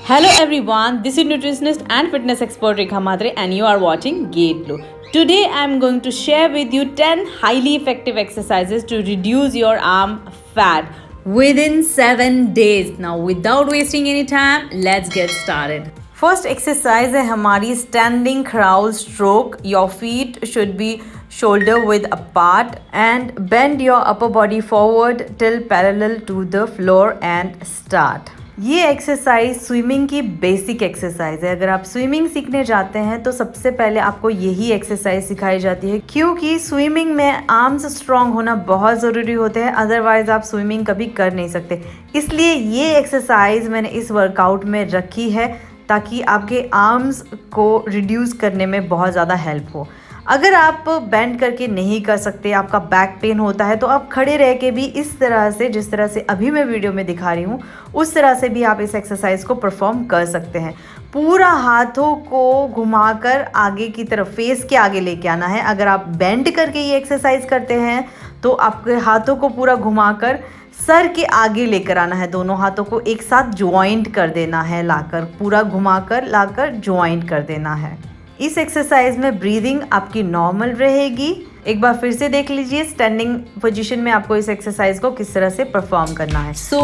Hello everyone, this is nutritionist and fitness expert Rekha Matre and you are watching Gate Glow. Today I am going to share with you 10 highly effective exercises to reduce your arm fat within 7 days. Now without wasting any time, let's get started. First exercise है हमारी standing crawl stroke. Your feet should be shoulder width apart and bend your upper body forward till parallel to the floor and start. ये exercise swimming की basic exercise है। अगर आप swimming सीखने जाते हैं तो सबसे पहले आपको यही एक्सरसाइज सिखाई जाती है, क्योंकि स्विमिंग में आर्म्स स्ट्रांग होना बहुत ज़रूरी होते हैं, अदरवाइज आप स्विमिंग कभी कर नहीं सकते। इसलिए ये एक्सरसाइज मैंने इस वर्कआउट में रखी है ताकि आपके आर्म्स को रिड्यूस करने में बहुत ज़्यादा हेल्प हो। अगर आप बेंड करके नहीं कर सकते, आपका बैक पेन होता है, तो आप खड़े रह के भी इस तरह से, जिस तरह से अभी मैं वीडियो में दिखा रही हूँ, उस तरह से भी आप इस एक्सरसाइज को परफॉर्म कर सकते हैं। पूरा हाथों को घुमाकर आगे की तरफ, फेस के आगे लेके आना है। अगर आप बेंड करके ये एक्सरसाइज करते हैं तो आपके हाथों को पूरा घुमाकर सर के आगे लेकर आना है। दोनों हाथों को एक साथ ज्वाइंट कर देना है, लाकर पूरा घुमाकर लाकर ज्वाइंट कर देना है। इस एक्सरसाइज में ब्रीदिंग आपकी नॉर्मल रहेगी। एक बार फिर से देख लीजिए स्टैंडिंग पोजीशन में आपको इस एक्सरसाइज को किस तरह से परफॉर्म करना है। So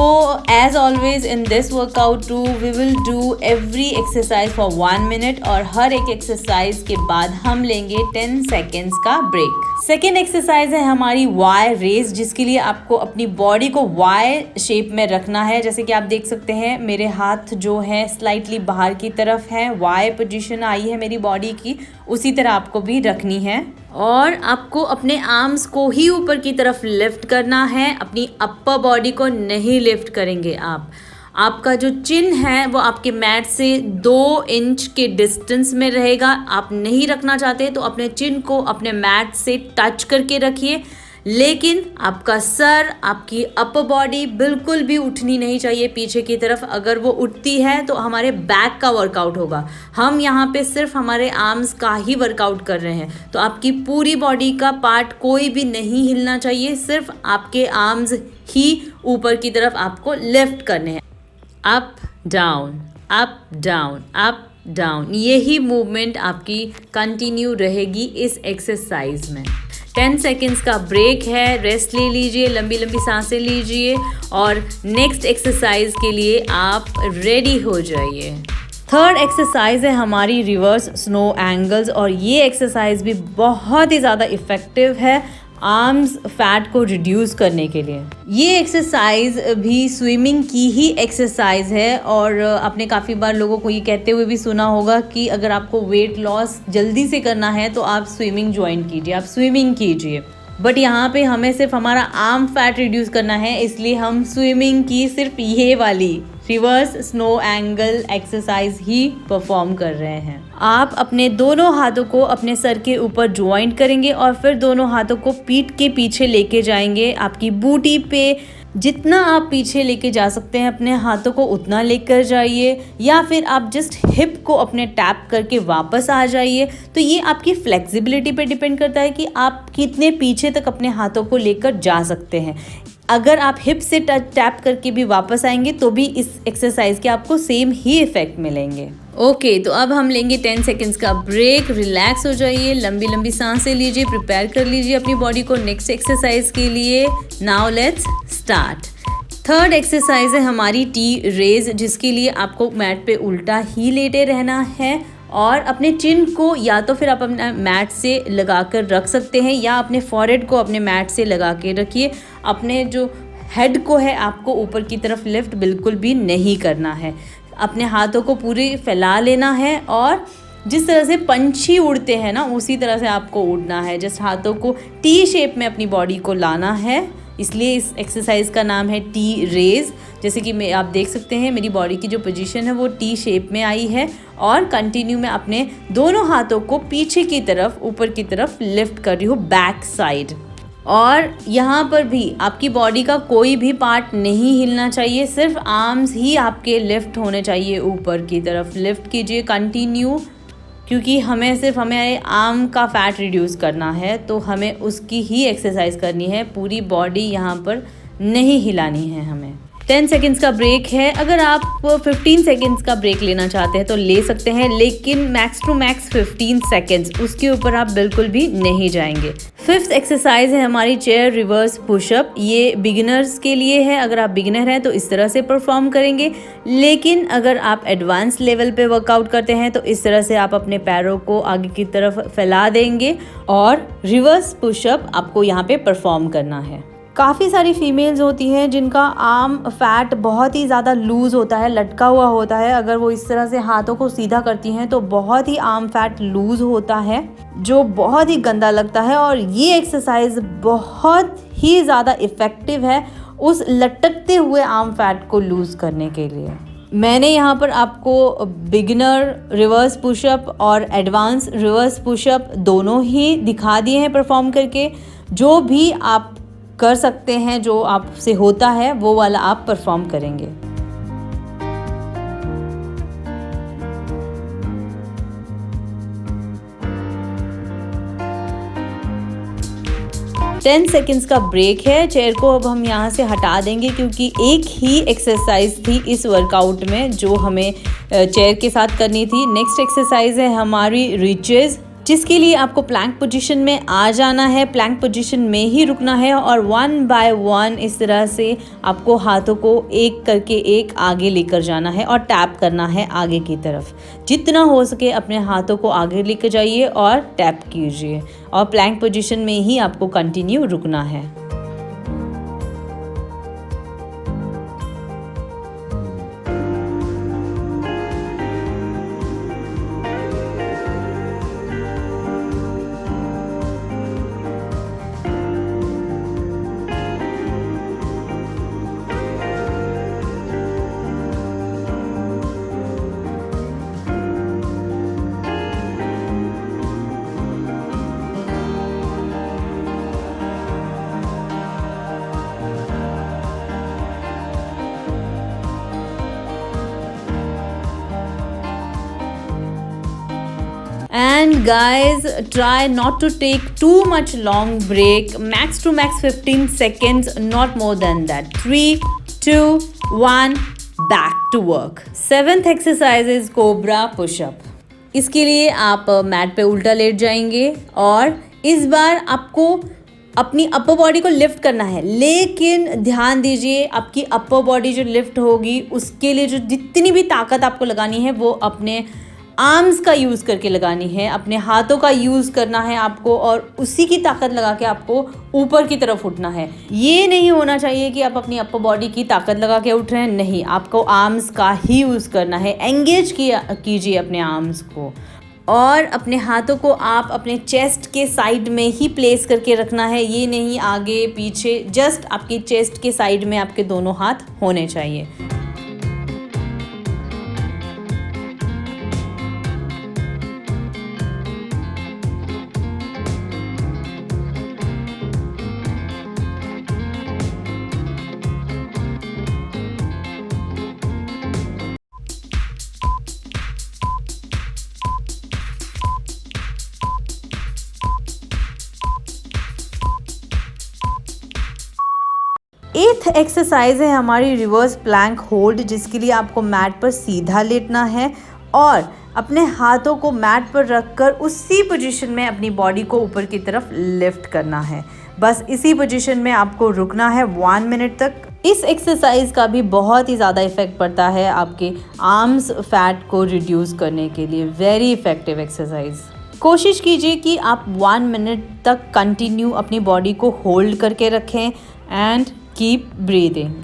as always in this workout too we will do every exercise for 1 minute और हर एक एक्सरसाइज के बाद हम लेंगे 10 सेकेंड्स का ब्रेक। सेकेंड एक्सरसाइज है हमारी वाई रेज, जिसके लिए आपको अपनी बॉडी को वाई शेप में रखना है। जैसे कि आप देख सकते हैं मेरे हाथ जो है स्लाइटली बाहर की तरफ है, वाई पोजीशन आई है मेरी बॉडी की, उसी तरह आपको भी रखनी है। और आपको अपने आर्म्स को ही ऊपर की तरफ लिफ्ट करना है, अपनी अपर बॉडी को नहीं लिफ्ट करेंगे आप। आपका जो चिन है वो आपके मैट से 2 इंच के डिस्टेंस में रहेगा। आप नहीं रखना चाहते तो अपने चिन को अपने मैट से टच करके रखिए, लेकिन आपका सर, आपकी अपर बॉडी बिल्कुल भी उठनी नहीं चाहिए पीछे की तरफ। अगर वो उठती है तो हमारे बैक का वर्कआउट होगा। हम यहाँ पे सिर्फ हमारे आर्म्स का ही वर्कआउट कर रहे हैं, तो आपकी पूरी बॉडी का पार्ट कोई भी नहीं हिलना चाहिए, सिर्फ आपके आर्म्स ही ऊपर की तरफ आपको लिफ्ट करने हैं। Up down, up down, up down, यही मूवमेंट आपकी कंटिन्यू रहेगी इस एक्सरसाइज में। 10 सेकेंड्स का ब्रेक है, रेस्ट ले लीजिए, लंबी लंबी सांसें लीजिए और नेक्स्ट एक्सरसाइज के लिए आप रेडी हो जाइए। थर्ड एक्सरसाइज है हमारी रिवर्स स्नो एंगल्स और ये एक्सरसाइज भी बहुत ही ज़्यादा इफ़ेक्टिव है आर्म्स फैट को रिड्यूस करने के लिए। ये एक्सरसाइज भी स्विमिंग की ही एक्सरसाइज है और आपने काफ़ी बार लोगों को ये कहते हुए भी सुना होगा कि अगर आपको वेट लॉस जल्दी से करना है तो आप स्विमिंग ज्वाइन कीजिए, आप स्विमिंग कीजिए। बट यहाँ पे हमें सिर्फ हमारा आर्म फैट रिड्यूस करना है, इसलिए हम स्विमिंग की सिर्फ ये वाली रिवर्स स्नो एंगल एक्सरसाइज ही परफॉर्म कर रहे हैं। आप अपने दोनों हाथों को अपने सर के ऊपर ज्वाइंट करेंगे और फिर दोनों हाथों को पीठ के पीछे लेके जाएंगे। आपकी बूटी पे जितना आप पीछे लेके जा सकते हैं अपने हाथों को उतना लेकर जाइए, या फिर आप जस्ट हिप को अपने टैप करके वापस आ जाइए। तो ये आपकी फ्लेक्सिबिलिटी पे डिपेंड करता है कि आप कितने पीछे तक अपने हाथों को लेकर जा सकते हैं। अगर आप हिप से टैप करके भी वापस आएंगे तो भी इस एक्सरसाइज के आपको सेम ही इफेक्ट मिलेंगे। ओके, तो अब हम लेंगे 10 सेकेंड्स का ब्रेक। रिलैक्स हो जाइए, लंबी लंबी सांसें लीजिए, प्रिपेयर कर लीजिए अपनी बॉडी को नेक्स्ट एक्सरसाइज के लिए। Now let's start. Third exercise है हमारी टी रेज, जिसके लिए आपको मैट पे उल्टा ही लेटे रहना है और अपने चिन को या तो फिर आप अपना मैट से लगा कर रख सकते हैं या अपने फॉरहेड को अपने मैट से लगा के रखिए। अपने जो हेड को है आपको ऊपर की तरफ लिफ्ट बिल्कुल भी नहीं करना है। अपने हाथों को पूरी फैला लेना है और जिस तरह से पंछी उड़ते हैं ना, उसी तरह से आपको उड़ना है। जस्ट हाथों को टी शेप में अपनी बॉडी को लाना है, इसलिए इस एक्सरसाइज का नाम है टी रेज। जैसे कि आप देख सकते हैं मेरी बॉडी की जो पोजीशन है वो टी शेप में आई है और कंटिन्यू मैं अपने दोनों हाथों को पीछे की तरफ, ऊपर की तरफ लिफ्ट कर रही हूँ बैक साइड। और यहाँ पर भी आपकी बॉडी का कोई भी पार्ट नहीं हिलना चाहिए, सिर्फ आर्म्स ही आपके लिफ्ट होने चाहिए, ऊपर की तरफ लिफ्ट कीजिए कंटिन्यू, क्योंकि हमें सिर्फ हमें आर्म का फैट रिड्यूस करना है, तो हमें उसकी ही एक्सरसाइज करनी है। पूरी बॉडी यहाँ पर नहीं हिलानी है हमें। 10 सेकेंड्स का ब्रेक है। अगर आप 15 सेकेंड्स का ब्रेक लेना चाहते हैं तो ले सकते हैं, लेकिन मैक्स टू मैक्स 15 सेकेंड्स, उसके ऊपर आप बिल्कुल भी नहीं जाएंगे। फिफ्थ एक्सरसाइज है हमारी चेयर रिवर्स पुशअप। ये बिगिनर्स के लिए है। अगर आप बिगिनर हैं तो इस तरह से परफॉर्म करेंगे, लेकिन अगर आप एडवांस लेवल पे वर्कआउट करते हैं तो इस तरह से आप अपने पैरों को आगे की तरफ फैला देंगे और रिवर्स पुशअप आपको यहाँ पे परफॉर्म करना है। काफ़ी सारी फीमेल्स होती हैं जिनका आर्म फैट बहुत ही ज़्यादा लूज़ होता है, लटका हुआ होता है। अगर वो इस तरह से हाथों को सीधा करती हैं तो बहुत ही आर्म फैट लूज़ होता है, जो बहुत ही गंदा लगता है। और ये एक्सरसाइज बहुत ही ज़्यादा इफ़ेक्टिव है उस लटकते हुए आर्म फैट को लूज़ करने के लिए। मैंने यहाँ पर आपको बिगिनर रिवर्स पुशअप और एडवांस रिवर्स पुशअप दोनों ही दिखा दिए हैं परफॉर्म करके। जो भी आप कर सकते हैं, जो आपसे होता है वो वाला आप परफॉर्म करेंगे। टेन सेकेंड्स का ब्रेक है। चेयर को अब हम यहाँ से हटा देंगे क्योंकि एक ही एक्सरसाइज थी इस वर्कआउट में जो हमें चेयर के साथ करनी थी। नेक्स्ट एक्सरसाइज है हमारी रीचेज, जिसके लिए आपको प्लैंक पोजीशन में आ जाना है, प्लैंक पोजीशन में ही रुकना है और 1 बाय 1 इस तरह से आपको हाथों को एक करके एक आगे लेकर जाना है और टैप करना है आगे की तरफ। जितना हो सके अपने हाथों को आगे लेकर जाइए और टैप कीजिए और प्लैंक पोजीशन में ही आपको कंटिन्यू रुकना है। And guys, try not to take too much long break. Max to max 15 seconds, not more than that. 3, 2, 1, back to work. Seventh exercise is Cobra push-up. इसके लिए आप मैट पे उल्टा लेट जाएंगे और इस बार आपको अपनी अपर बॉडी को लिफ्ट करना है, लेकिन ध्यान दीजिए आपकी अपर बॉडी जो लिफ्ट होगी उसके लिए जो जितनी भी ताकत आपको लगानी है वो अपने आर्म्स का यूज़ करके लगानी है, अपने हाथों का यूज़ करना है आपको और उसी की ताकत लगा के आपको ऊपर की तरफ उठना है। ये नहीं होना चाहिए कि आप अपनी अपर बॉडी की ताकत लगा के उठ रहे हैं, नहीं, आपको आर्म्स का ही यूज़ करना है। एंगेज कीजिए अपने आर्म्स को और अपने हाथों को आप अपने चेस्ट के साइड में ही प्लेस करके रखना है, ये नहीं आगे पीछे, जस्ट आपकी चेस्ट के साइड में आपके दोनों हाथ होने चाहिए। एथ एक्सरसाइज है हमारी रिवर्स प्लैंक होल्ड, जिसके लिए आपको मैट पर सीधा लेटना है और अपने हाथों को मैट पर रखकर उसी पोजीशन में अपनी बॉडी को ऊपर की तरफ लिफ्ट करना है। बस इसी पोजीशन में आपको रुकना है 1 मिनट तक। इस एक्सरसाइज का भी बहुत ही ज़्यादा इफेक्ट पड़ता है आपके आर्म्स फैट को रिड्यूस करने के लिए। Very effective exercise. कोशिश कीजिए कि आप 1 मिनट तक कंटिन्यू अपनी बॉडी को होल्ड करके रखें and keep breathing.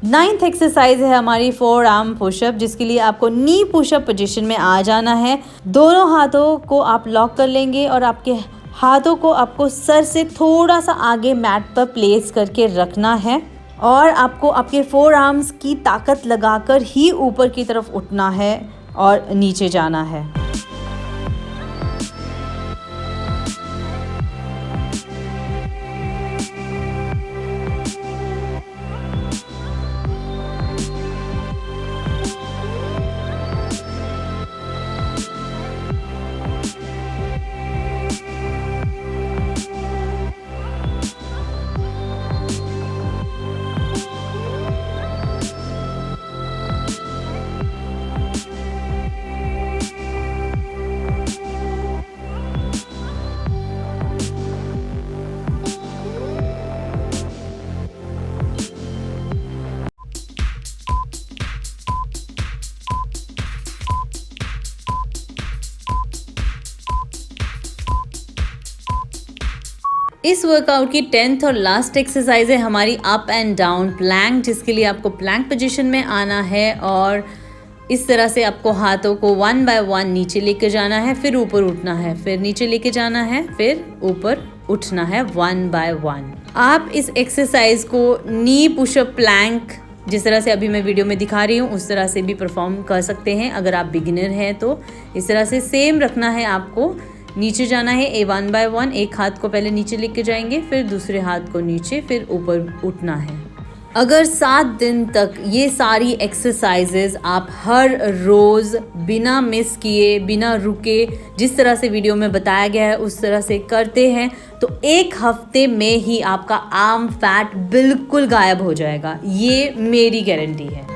9th exercise है हमारी 4 आर्म पुशअप, जिसके लिए आपको नी पुशअप पोजीशन में आ जाना है। दोनों हाथों को आप लॉक कर लेंगे और आपके हाथों को आपको सर से थोड़ा सा आगे मैट पर प्लेस करके रखना है और आपको आपके 4 आर्म्स की ताकत लगाकर ही ऊपर की तरफ उठना है और नीचे जाना है। इस वर्कआउट की 10th और लास्ट एक्सरसाइज है हमारी अप एंड डाउन प्लैंक, जिसके लिए आपको प्लैंक पोजीशन में आना है और इस तरह से आपको हाथों को 1 बाय 1 नीचे लेकर जाना है, फिर ऊपर उठना है, फिर नीचे लेके जाना है, फिर ऊपर उठना है 1 बाय 1। आप इस एक्सरसाइज को नी पुशअप प्लैंक जिस तरह से अभी मैं वीडियो में दिखा रही हूँ उस तरह से भी परफॉर्म कर सकते हैं। अगर आप बिगिनर हैं तो इस तरह से सेम रखना है, आपको नीचे जाना है 1 बाय 1। एक हाथ को पहले नीचे लेके जाएंगे, फिर दूसरे हाथ को नीचे, फिर ऊपर उठना है। अगर 7 दिन तक ये सारी एक्सरसाइजेज आप हर रोज़ बिना मिस किए, बिना रुके, जिस तरह से वीडियो में बताया गया है उस तरह से करते हैं तो 1 हफ्ते में ही आपका आर्म फैट बिल्कुल गायब हो जाएगा। ये मेरी गारंटी है।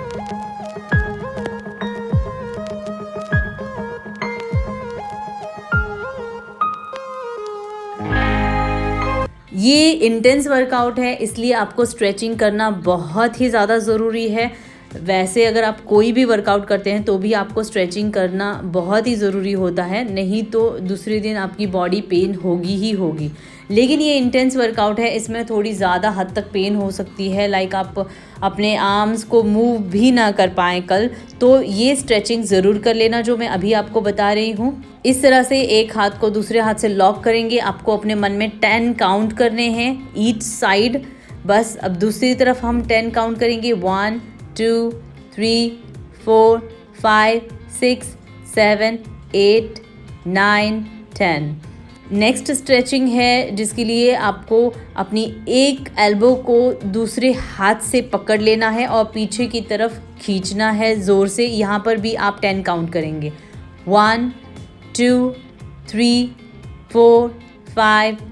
ये इंटेंस वर्कआउट है, इसलिए आपको स्ट्रेचिंग करना बहुत ही ज़्यादा ज़रूरी है। वैसे अगर आप कोई भी वर्कआउट करते हैं तो भी आपको स्ट्रेचिंग करना बहुत ही ज़रूरी होता है, नहीं तो दूसरे दिन आपकी बॉडी पेन होगी ही होगी। लेकिन ये इंटेंस वर्कआउट है, इसमें थोड़ी ज़्यादा हद तक पेन हो सकती है, लाइक आप अपने आर्म्स को मूव भी ना कर पाएँ कल, तो ये स्ट्रेचिंग ज़रूर कर लेना जो मैं अभी आपको बता रही हूँ। इस तरह से एक हाथ को दूसरे हाथ से लॉक करेंगे, आपको अपने मन में 10 काउंट करने हैं ईच साइड। बस अब दूसरी तरफ हम 10 काउंट करेंगे, 1 2 3 4 5 6 7 8 9 10। नेक्स्ट स्ट्रेचिंग है जिसके लिए आपको अपनी एक एल्बो को दूसरे हाथ से पकड़ लेना है और पीछे की तरफ खींचना है ज़ोर से। यहाँ पर भी आप 10 काउंट करेंगे, 1 2 3 4 5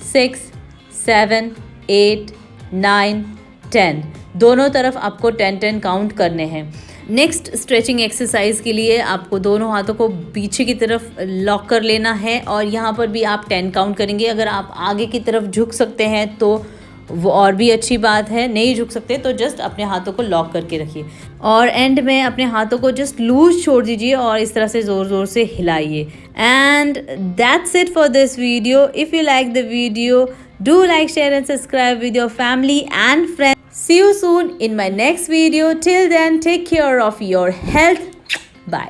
6 7 8 9 10। दोनों तरफ आपको 10 काउंट करने हैं। नेक्स्ट स्ट्रेचिंग एक्सरसाइज के लिए आपको दोनों हाथों को पीछे की तरफ लॉक कर लेना है और यहाँ पर भी आप 10 काउंट करेंगे। अगर आप आगे की तरफ झुक सकते हैं तो वो और भी अच्छी बात है, नहीं झुक सकते तो जस्ट अपने हाथों को लॉक करके रखिए और एंड में अपने हाथों को जस्ट लूज छोड़ दीजिए और इस तरह से ज़ोर ज़ोर से हिलाइए। And that's it for this video. If you like the video, do like, share and subscribe with your family and friends. See you soon in my next video. Till then, take care of your health. Bye.